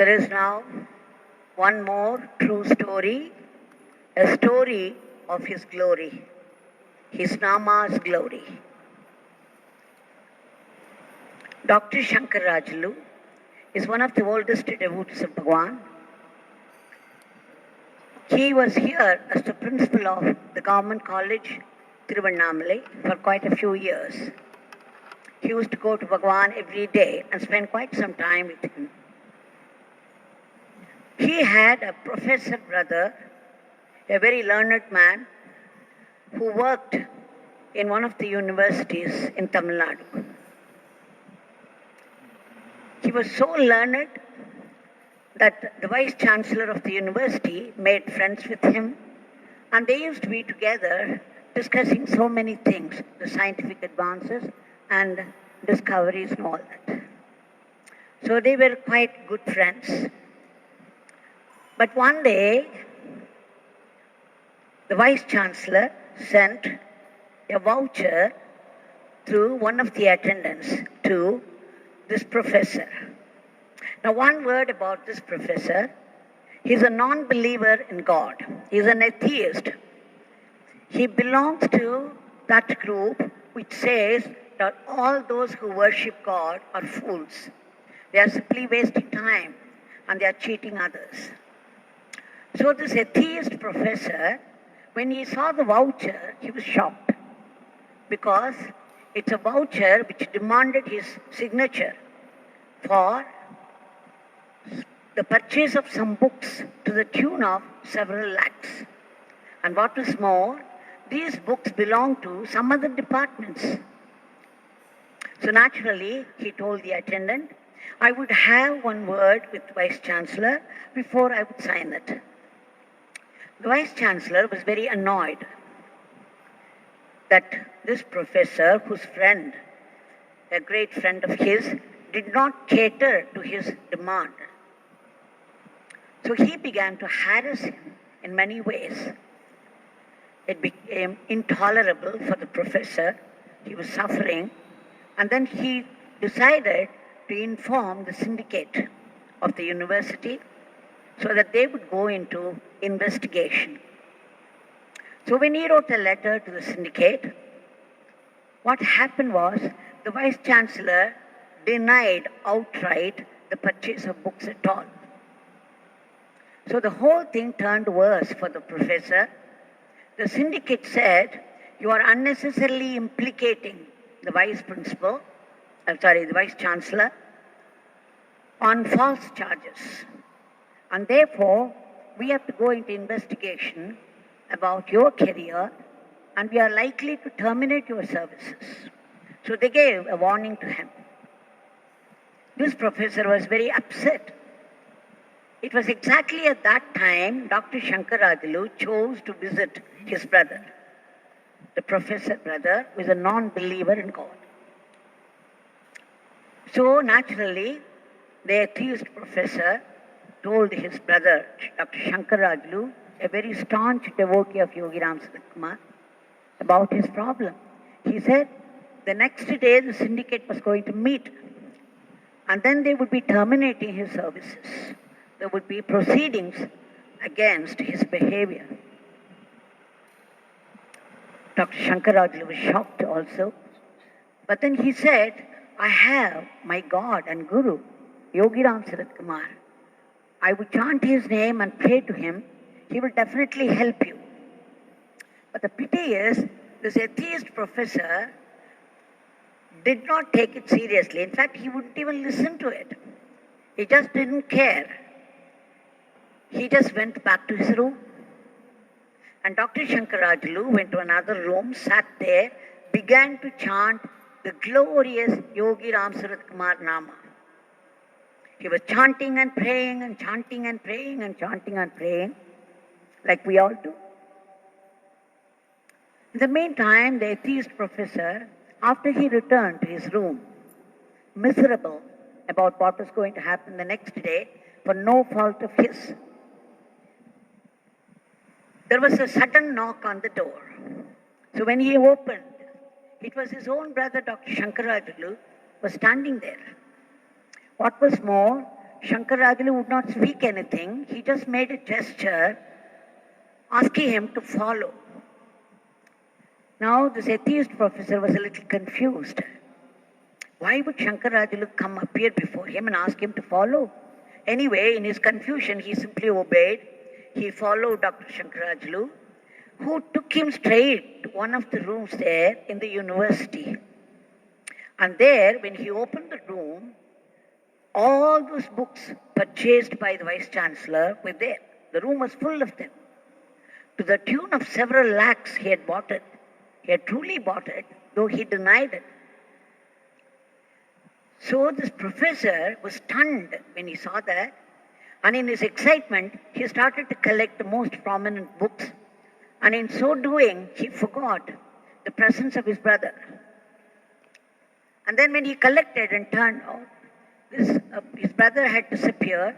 There is now one more true story, a story of his glory, his Nama's glory. Dr. Shankarajulu is one of the oldest devotees of Bhagwan. He was here as the principal of the Government College, Tiruvannamalai, for quite a few years. He used to go to Bhagwan every day and spend quite some time with him. He had a professor brother, a very learned man, who worked in one of the universities in Tamil Nadu. He was so learned that the vice chancellor of the university made friends with him, and they used to be together discussing so many things, the scientific advances and discoveries and all that. So they were quite good friends. But one day, the vice chancellor sent a voucher through one of the attendants to this professor. Now, one word about this professor. He's a non-believer in God. He's an atheist. He belongs to that group which says that all those who worship God are fools. They are simply wasting time and they are cheating others. So this atheist professor, when he saw the voucher, he was shocked because it's a voucher which demanded his signature for the purchase of some books to the tune of several lakhs. And what is more, these books belong to some other departments. So naturally, he told the attendant, I would have one word with the Vice Chancellor before I would sign it. The Vice Chancellor was very annoyed that this professor, whose friend, a great friend of his, did not cater to his demand. So he began to harass him in many ways. It became intolerable for the professor. He was suffering. And then he decided to inform the syndicate of the university so that they would go into investigation. So when he wrote a letter to the syndicate, what happened was the Vice Chancellor denied outright the purchase of books at all. So the whole thing turned worse for the professor. The syndicate said, you are unnecessarily implicating the Vice Chancellor on false charges. And therefore, we have to go into investigation about your career and we are likely to terminate your services. So they gave a warning to him. This professor was very upset. It was exactly at that time Dr. Shankarajulu chose to visit his brother. The professor brother was a non-believer in God. So naturally, the atheist professor told his brother, Dr. Shankarajulu, a very staunch devotee of Yogiram Saratkumar, about his problem. He said the next day the syndicate was going to meet and then they would be terminating his services. There would be proceedings against his behavior. Dr. Shankarajulu was shocked also. But then he said, I have my God and Guru, Yogiram Saratkumar. I would chant his name and pray to him. He will definitely help you. But the pity is, this atheist professor did not take it seriously. In fact, he wouldn't even listen to it. He just didn't care. He just went back to his room. And Dr. Shankarajulu went to another room, sat there, began to chant the glorious Yogiram Saratkumar Nama. He was chanting and praying and chanting and praying and chanting and praying, like we all do. In the meantime, the atheist professor, after he returned to his room, miserable about what was going to happen the next day, for no fault of his, there was a sudden knock on the door. So when he opened, it was his own brother, Dr. Shankarajulu, was standing there. What was more, Shankarajulu would not speak anything. He just made a gesture asking him to follow. Now this atheist professor was a little confused. Why would Shankarajulu come appear before him and ask him to follow? Anyway, in his confusion, he simply obeyed. He followed Dr. Shankarajulu, who took him straight to one of the rooms there in the university. And there, when he opened the room, all those books purchased by the Vice Chancellor were there. The room was full of them. To the tune of several lakhs he had bought it. He had truly bought it, though he denied it. So this professor was stunned when he saw that, and in his excitement, he started to collect the most prominent books, and in so doing, he forgot the presence of his brother. And then when he collected and turned out, his brother had disappeared,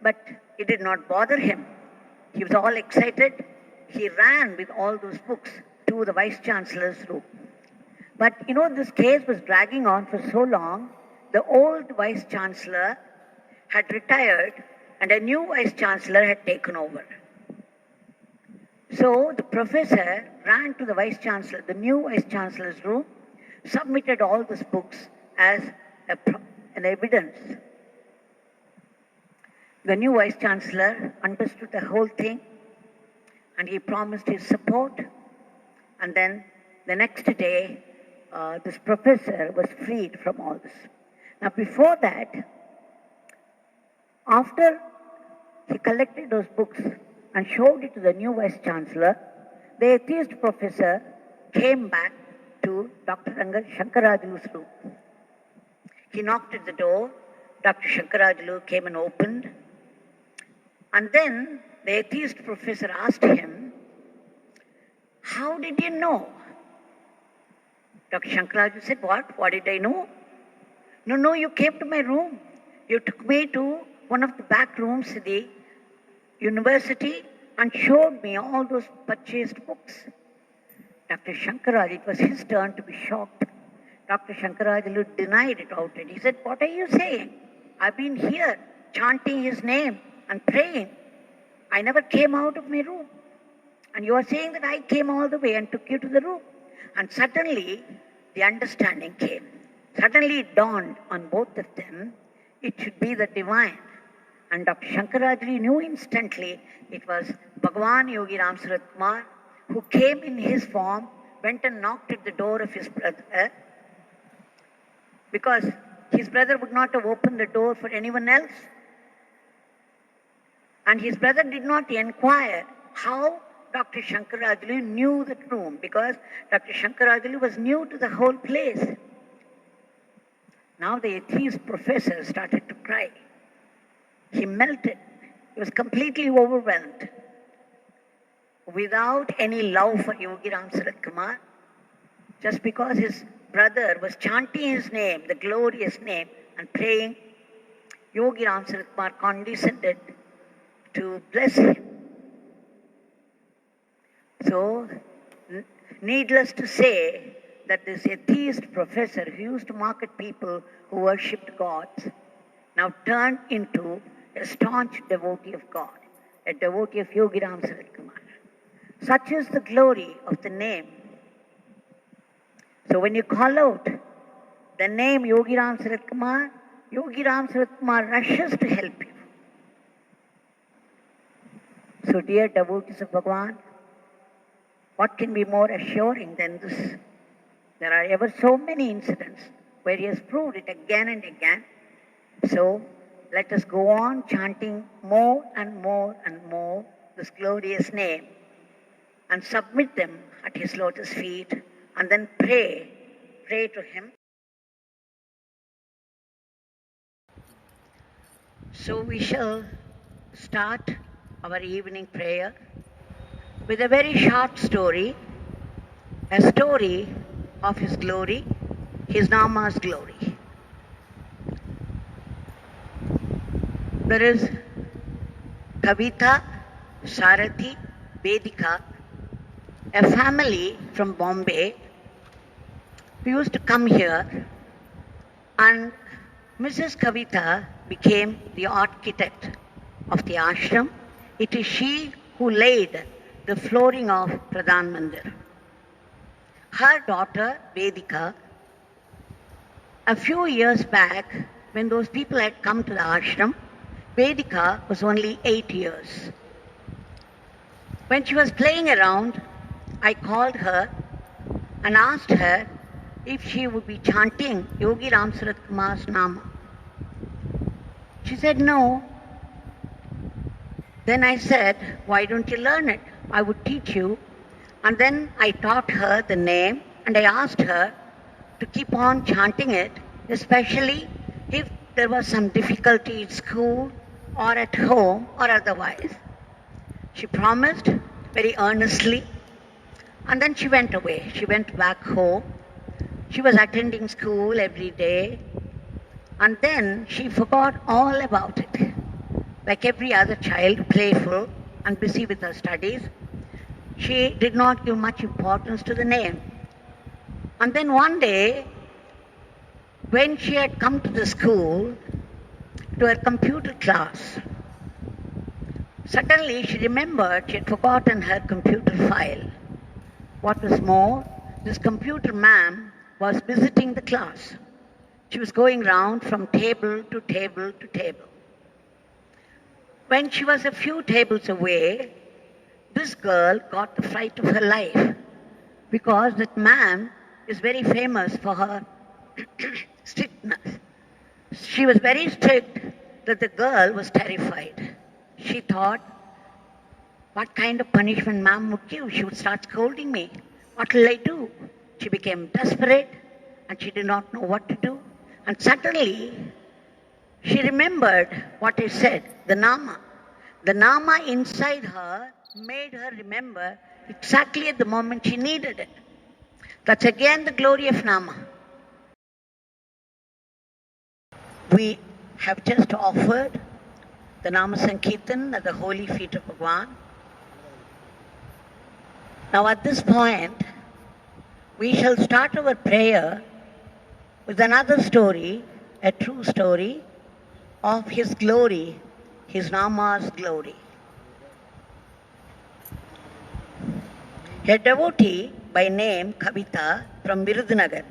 but it did not bother him. He was all excited. He ran with all those books to the Vice Chancellor's room. But this case was dragging on for so long. The old Vice Chancellor had retired and a new Vice Chancellor had taken over. So the professor ran to the Vice Chancellor, the new Vice Chancellor's room, submitted all these books as an evidence. The new Vice Chancellor understood the whole thing and he promised his support. And then the next day, this professor was freed from all this. Now before that, after he collected those books and showed it to the new Vice Chancellor, the atheist professor came back to Dr. Shankarajulu's room. He knocked at the door. Dr. Shankarajulu came and opened. And then the atheist professor asked him, "How did you know?" Dr. Shankarajulu said, What did I know? No, you came to my room. You took me to one of the back rooms in the university and showed me all those purchased books. Dr. Shankarajulu, it was his turn to be shocked. Dr. Shankarajulu denied it outright. He said, "What are you saying? I've been here chanting his name and praying. I never came out of my room. And you are saying that I came all the way and took you to the room." And suddenly the understanding came. Suddenly it dawned on both of them, it should be the divine. And Dr. Shankarajulu knew instantly it was Bhagavan Yogi Ram Surat Kumar, who came in his form, went and knocked at the door of his brother, because his brother would not have opened the door for anyone else. And his brother did not inquire how Dr. Shankarajulu knew the room, because Dr. Shankarajulu was new to the whole place. Now the atheist professor started to cry. He melted. He was completely overwhelmed. Without any love for Yogi Ram Surat Kumar, just because his brother was chanting his name, the glorious name, and praying, Yogi Ram Surat Kumar condescended to bless him. So, needless to say, that this atheist professor who used to mock at people who worshipped gods now turned into a staunch devotee of God, a devotee of Yogi Ram Surat Kumar. Such is the glory of the name. So when you call out the name Yogi Ram Surat Kumar, Yogi Ram Surat Kumar rushes to help you. So dear devotees of Bhagavan, what can be more assuring than this? There are ever so many incidents where he has proved it again and again. So let us go on chanting more and more and more this glorious name and submit them at his lotus feet and then pray to him. So we shall start our evening prayer with a very short story, a story of his glory, his Nama's glory. There is Kavita, Sarathi, Vedika, a family from Bombay who used to come here, and Mrs. Kavita became the architect of the ashram. It is she who laid the flooring of Pradhan Mandir. Her daughter, Vedika, a few years back, when those people had come to the ashram, Vedika was only 8 years. When she was playing around, I called her and asked her if she would be chanting Yogi Ram Surath Kumar's Nama. She said no. Then I said, why don't you learn it? I would teach you. And then I taught her the name and I asked her to keep on chanting it, especially if there was some difficulty at school or at home or otherwise. She promised very earnestly, and then she went away. She went back home. She was attending school every day, and then she forgot all about it. Like every other child, playful and busy with her studies, she did not give much importance to the name. And then one day, when she had come to the school, to her computer class, suddenly she remembered she had forgotten her computer file. What was more, this computer ma'am was visiting the class. She was going round from table to table to table. When she was a few tables away, this girl got the fright of her life, because that ma'am is very famous for her strictness. She was very strict that the girl was terrified. She thought, what kind of punishment ma'am would give? She would start scolding me. What will I do? She became desperate and she did not know what to do. And suddenly, she remembered what I said, the Nama. The Nama inside her made her remember exactly at the moment she needed it. That's again the glory of Nama. We have just offered the Nama Sankirtan at the holy feet of Bhagwan. Now at this point, we shall start our prayer with another story, a true story of his glory, his Nama's glory. A devotee by name Kavita from Virudhunagar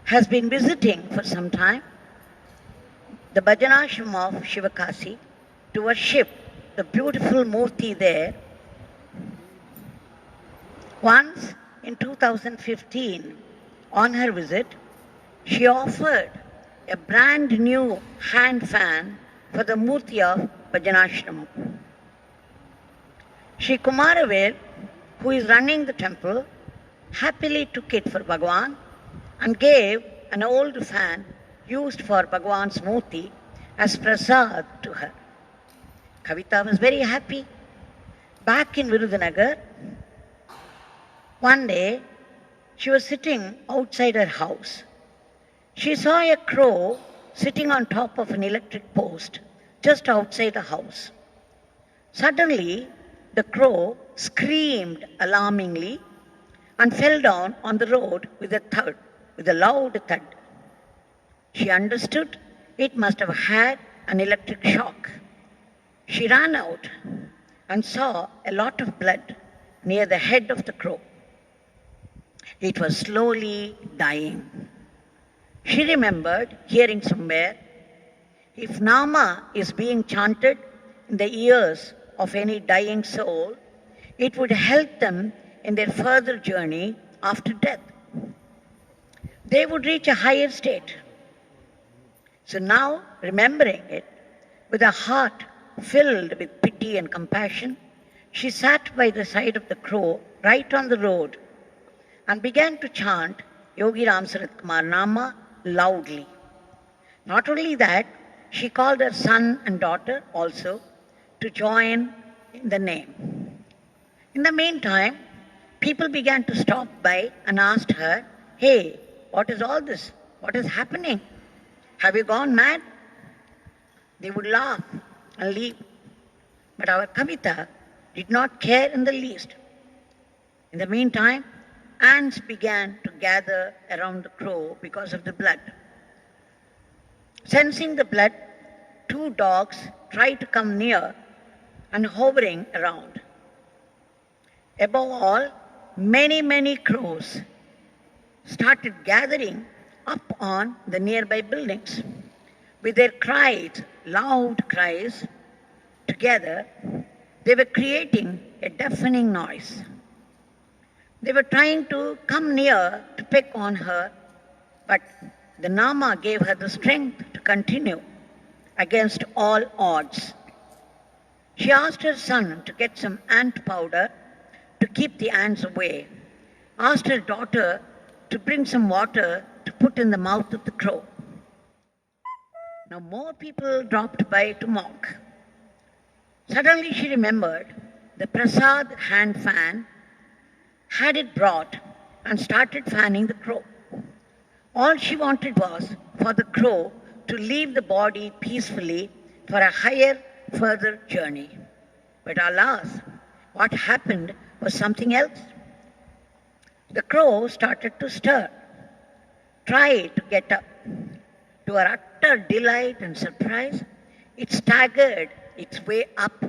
has been visiting for some time the Bhajanashram of Shivakasi to worship the beautiful Murti there. Once in 2015, on her visit, she offered a brand new hand fan for the Murti of Bhajanashram. Shri Kumaravel, who is running the temple, happily took it for Bhagwan and gave an old fan used for Bhagwan's Murti as prasad to her. Kavita was very happy. Back in Virudhunagar, one day she was sitting outside her house. She saw a crow sitting on top of an electric post just outside the house. Suddenly, the crow screamed alarmingly and fell down on the road with a thud, with a loud thud. She understood it must have had an electric shock. She ran out and saw a lot of blood near the head of the crow. It was slowly dying. She remembered hearing somewhere, if Nama is being chanted in the ears of any dying soul, it would help them in their further journey after death. They would reach a higher state. So now, remembering it, with a heart filled with pity and compassion, she sat by the side of the crow right on the road and began to chant Yogi Ram Surath Kumar Nama loudly. Not only that, she called her son and daughter also to join in the name. In the meantime, people began to stop by and asked her, hey, what is all this? What is happening? Have you gone mad? They would laugh and leave. But our Kavita did not care in the least. In the meantime, ants began to gather around the crow because of the blood. Sensing the blood, two dogs tried to come near and hovering around. Above all, many crows started gathering up on the nearby buildings. With their cries, loud cries, together, they were creating a deafening noise. They were trying to come near to pick on her, but the Nama gave her the strength to continue against all odds. She asked her son to get some ant powder to keep the ants away, asked her daughter to bring some water to put in the mouth of the crow. Now more people dropped by to mock. Suddenly she remembered the Prasad hand fan, had it brought, and started fanning the crow. All she wanted was for the crow to leave the body peacefully for a higher, further journey. But alas, what happened was something else. The crow started to stir, tried to get up. To her utter delight and surprise, it staggered its way up,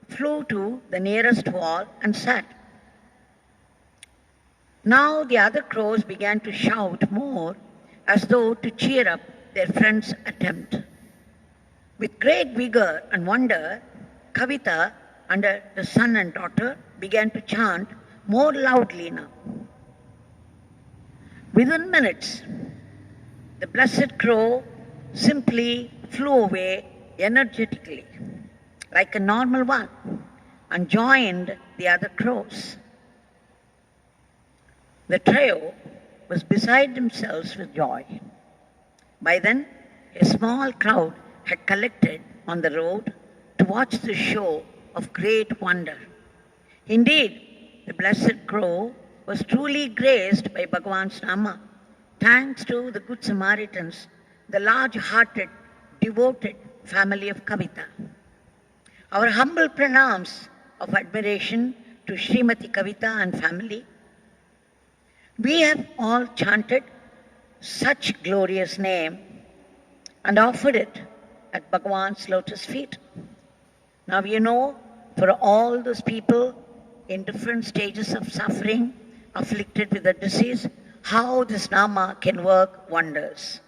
flew to the nearest wall, and sat. Now the other crows began to shout more, as though to cheer up their friend's attempt. With great vigor and wonder, Kavita and the son and daughter began to chant more loudly now. Within minutes, the blessed crow simply flew away energetically, like a normal one, and joined the other crows. The trio was beside themselves with joy. By then, a small crowd had collected on the road to watch the show of great wonder. Indeed, the blessed crow was truly graced by Bhagavan's Nama, thanks to the good Samaritans, the large-hearted, devoted family of Kavita. Our humble pranams of admiration to Srimati Kavita and family. We have all chanted such glorious name and offered it at Bhagavan's lotus feet. Now you know, for all those people in different stages of suffering, afflicted with a disease, how this Nama can work wonders.